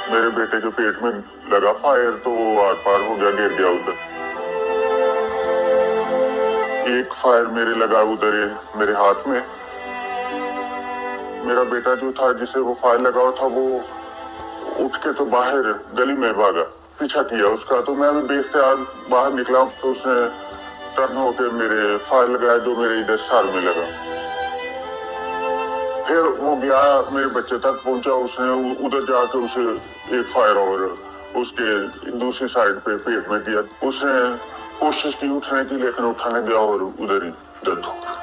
मेरे बेटे के पेट में लगा फायर तो वो आर पार हो गया, गिर गया उधर। एक फायर मेरे लगा उधर मेरे हाथ में। मेरा बेटा जो था जिसे वो फायर लगा हुआ था वो उठ के तो बाहर गली में भागा, पीछा किया उसका। तो मैं देखते आज बाहर निकला तो उसने टर्न होके मेरे फायर लगाया जो मेरे इधर सर में लगा। फिर वो गया मेरे बच्चे तक पहुंचा, उसने उधर जाके उसे एक फायर और उसके दूसरी साइड पे पेट में किया। उसने कोशिश की उठने की लेकिन उठाने गया और उधर ही डेथ हो गई।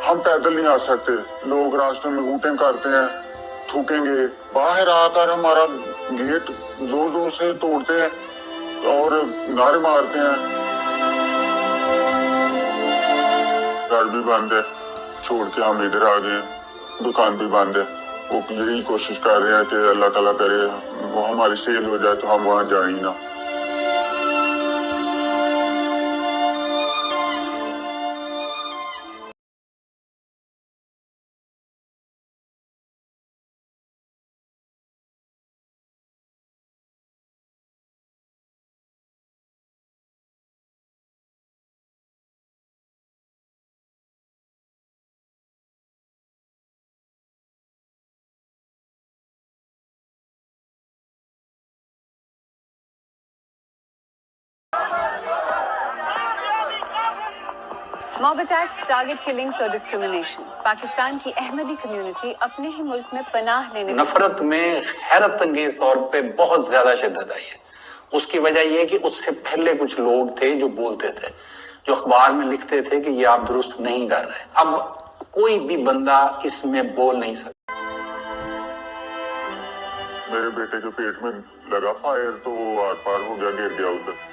हम पैदल नहीं आ सकते, लोग रास्ते में हूटें करते हैं, थूकेंगे। बाहर आकर हमारा गेट जोर जोर से तोड़ते हैं और नारे मारते हैं। घर भी बंद है, छोड़ के हम इधर आ गए, दुकान भी बंद है। वो यही कोशिश कर रहे हैं कि अल्लाह ताला करे वो हमारी सेल हो जाए तो हम वहां जाए ही ना। मॉब अटैक्स, टारगेट किलिंग्स और डिस्क्रिमिनेशन। पाकिस्तान की अहमदी कम्युनिटी अपने ही मुल्क में पनाह लेने नफरत में हैरत अंगेज तौर पे बहुत ज्यादा शिद्दत आई है। उसकी वजह यह कि उससे पहले कुछ लोग थे जो बोलते थे, जो अखबार में लिखते थे कि ये आप दुरुस्त नहीं कर रहे। अब कोई भी बंदा इसमें बोल नहीं सकता। मेरे बेटे के पेट में लगा फायर तो वो आर पार हो गया, गिर गया उधर।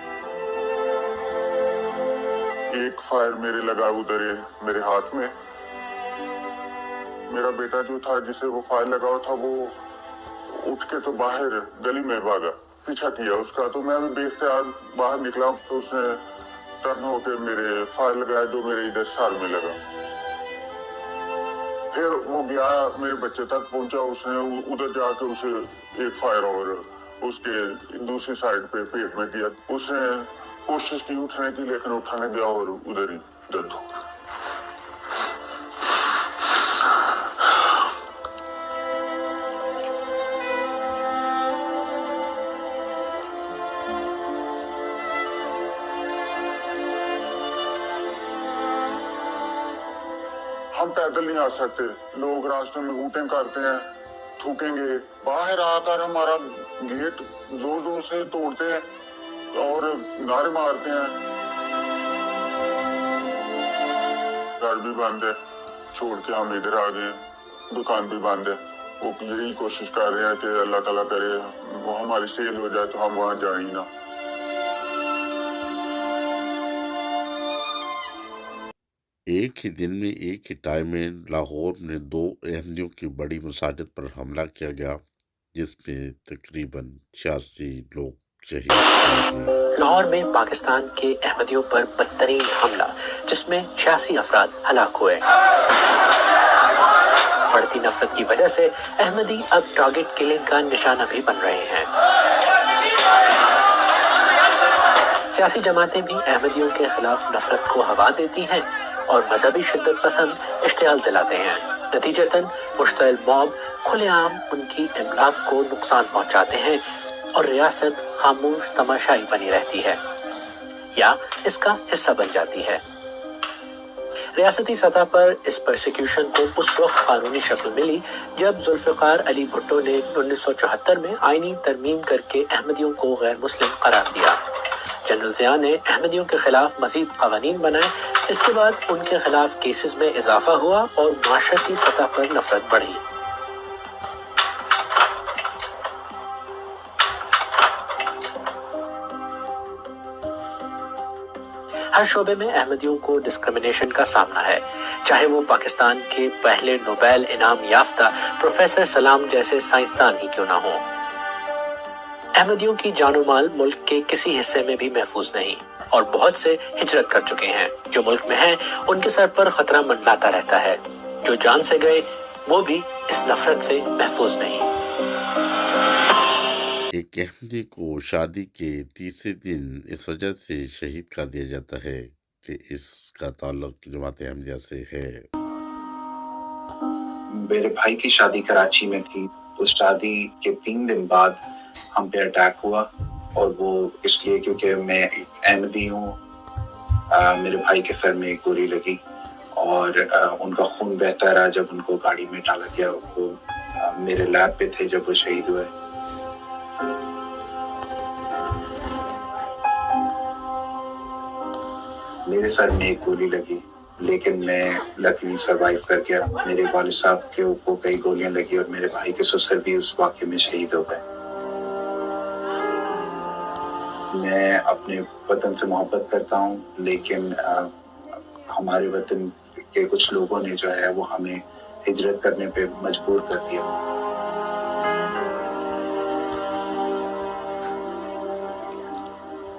एक फायर मेरे लगा उधर मेरे हाथ में। मेरा बेटा जो था जिसे वो फायर लगा हुआ था वो उठ के तो बाहर गली में भागा, पीछा किया उसका। तो मैं देखते आज बाहर निकला तो उसने टर्न होके मेरे फायर लगाया जो मेरे इधर सर में लगा। फिर वो गया मेरे बच्चे तक पहुंचा, उसने उधर जाके उसे एक फायर और उसके दूसरी साइड पे पेट में किया। उसने कोशिश की उठने की लेकिन उठाने गया और उधर ही डेथ हो गई। हम पैदल नहीं आ सकते, लोग रास्ते में हूटें करते हैं, थूकेंगे। बाहर आकर हमारा गेट जोर जोर से तोड़ते हैं और नारे मारते हैं। घर भी बंद है, छोड़ के हम इधर आ गए, दुकान भी बंद है। वो यही कोशिश कर रहे हैं कि अल्लाह ताला करे वो हमारी सेल हो जाए तो हम वहां जाए ही ना। एक ही दिन में एक ही टाइम में लाहौर में 2 अहमदियों की बड़ी मसाजिद पर हमला किया गया, जिसमें तकरीबन 86 लोग शहीद हुए हैं। लाहौर में पाकिस्तान के अहमदियों पर बदतरीन हमला, जिसमें 86 अफराद हलाक हुए। बढ़ती नफरत की वजह से अहमदी अब टारगेट किलिंग का निशाना भी बन रहे हैं। सियासी जमातें भी अहमदियों के खिलाफ नफरत को हवा देती हैं और मजहबी शिद्दत पसंद इश्तियाल दिलाते हैं। नतीजतन मुश्तइल मॉब खुलेआम उनकी इमलाक को नुकसान पहुंचाते हैं और रियासत खामोश तमाशाई बनी रहती है या इसका हिस्सा बन जाती है। रियासती सतह पर इस परसिक्यूशन को उस वक्त कानूनी शक्ल मिली जब जुल्फ़िकार अली भुट्टो ने 1974 में आईनी तरमीम करके अहमदियों को गैर मुस्लिम करार दिया। जनरल ज़िया ने अहमदियों के खिलाफ मजीद कवानीन बनाए, जिसके बाद उनके खिलाफ केसेस में इजाफा हुआ और माशरती सतह पर नफरत बढ़ी। ہر شعبے میں احمدیوں کو ڈسکرمنیشن کا سامنا ہے، چاہے وہ پاکستان کے پہلے نوبیل انعام یافتہ پروفیسر سلام جیسے سائنسدان ہی کیوں نہ ہوں۔ احمدیوں کی جان و مال ملک کے کسی حصے میں بھی محفوظ نہیں، اور بہت سے ہجرت کر چکے ہیں۔ جو ملک میں ہیں ان کے سر پر خطرہ منڈلاتا رہتا ہے، جو جان سے گئے وہ بھی اس نفرت سے محفوظ نہیں۔ ایک احمدی کو شادی کے تیسرے دن اس وجہ سے شہید کر دیا جاتا ہے کہ اس کا تعلق جماعت احمدیہ سے ہے۔ میرے بھائی کی شادی کراچی میں تھی، اس شادی کے 3 دن بعد ہم پہ اٹیک ہوا، اور وہ اس لیے کیونکہ میں ایک احمدی ہوں۔ میرے بھائی کے سر میں ایک گولی لگی اور ان کا خون بہتا رہا۔ جب ان کو گاڑی میں ڈالا گیا، وہ میرے لیب پہ تھے جب وہ شہید ہوئے۔ میرے سر میں ایک گولی لگی، لیکن میں لکیلی سروائیو کر گیا۔ میرے والد صاحب کے اوپر کئی گولیاں لگی اور میرے بھائی کے سسر بھی اس واقعے میں شہید ہو گئے۔ میں اپنے وطن سے محبت کرتا ہوں، لیکن ہمارے وطن کے کچھ لوگوں نے جو ہے وہ ہمیں ہجرت کرنے پہ مجبور کر دیا۔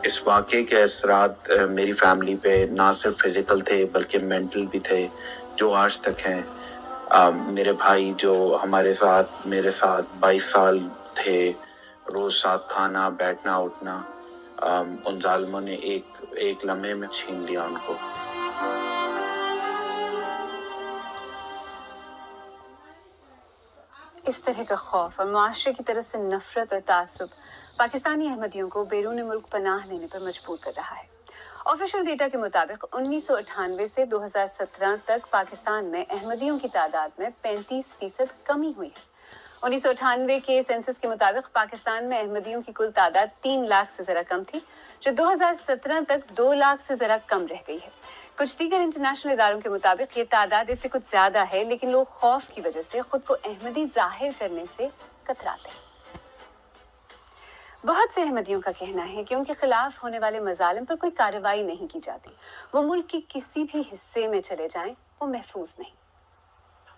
اس واقعے کے اثرات میری فیملی پہ نہ صرف فزیکل تھے بلکہ مینٹل بھی تھے، جو آج تک ہیں۔ میرے بھائی جو ہمارے ساتھ میرے ساتھ 22 سال تھے، روز ساتھ کھانا بیٹھنا اٹھنا، ان ظالموں نے ایک لمحے میں چھین لیا ان کو۔ اس طرح کا خوف اور معاشرے کی طرف سے نفرت اور تعصب پاکستانی احمدیوں کو بیرون ملک پناہ لینے پر مجبور کر رہا ہے۔ آفیشل ڈیٹا کے مطابق 1998 سے 2017 تک پاکستان میں احمدیوں کی تعداد میں 35% کمی ہوئی ہے۔ 1998 کے سینسس کے مطابق پاکستان میں احمدیوں کی کل تعداد 3 لاکھ سے ذرا کم تھی، جو 2017 تک 2 لاکھ سے ذرا کم رہ گئی ہے۔ کچھ دیگر انٹرنیشنل اداروں کے مطابق یہ تعداد اس سے کچھ زیادہ ہے، لیکن لوگ خوف کی وجہ سے خود کو احمدی ظاہر کرنے سے کتراتے ہیں۔ بہت سے احمدیوں کا کہنا ہے کہ ان کے خلاف ہونے والے مظالم پر کوئی کارروائی نہیں کی جاتی۔ وہ ملک کے کسی بھی حصے میں چلے جائیں، وہ محفوظ نہیں۔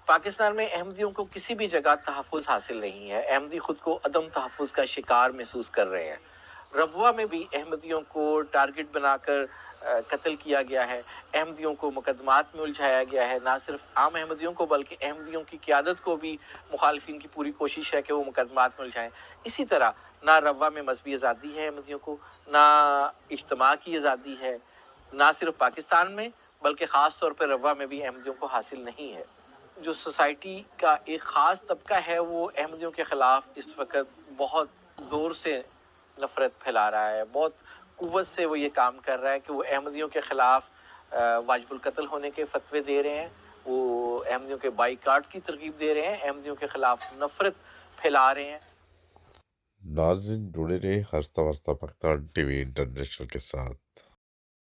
پاکستان میں احمدیوں کو کسی بھی جگہ تحفظ حاصل نہیں ہے۔ احمدی خود کو عدم تحفظ کا شکار محسوس کر رہے ہیں۔ ربوہ میں بھی احمدیوں کو ٹارگٹ بنا کر قتل کیا گیا ہے، احمدیوں کو مقدمات میں الجھایا گیا ہے۔ نہ صرف عام احمدیوں کو بلکہ احمدیوں کی قیادت کو بھی مخالفین کی پوری کوشش ہے کہ وہ مقدمات میں الجھائیں۔ اسی طرح نہ ربوہ میں مذہبی آزادی ہے احمدیوں کو، نہ اجتماع کی آزادی ہے، نہ صرف پاکستان میں بلکہ خاص طور پر ربوہ میں بھی احمدیوں کو حاصل نہیں ہے۔ جو سوسائٹی کا ایک خاص طبقہ ہے وہ احمدیوں کے خلاف اس وقت بہت زور سے نفرت پھیلا رہا ہے، بہت قوت سے وہ یہ کام کر رہا ہے کہ وہ احمدیوں کے خلاف واجب القتل ہونے کے فتوے دے رہے ہیں، وہ احمدیوں کے بائیکاٹ کی ترغیب دے رہے ہیں، احمدیوں کے خلاف نفرت پھیلا رہے ہیں۔ ناظرین جڑے رہے ہستہ وستہ پاکستان ٹی وی انٹرنیشنل کے ساتھ۔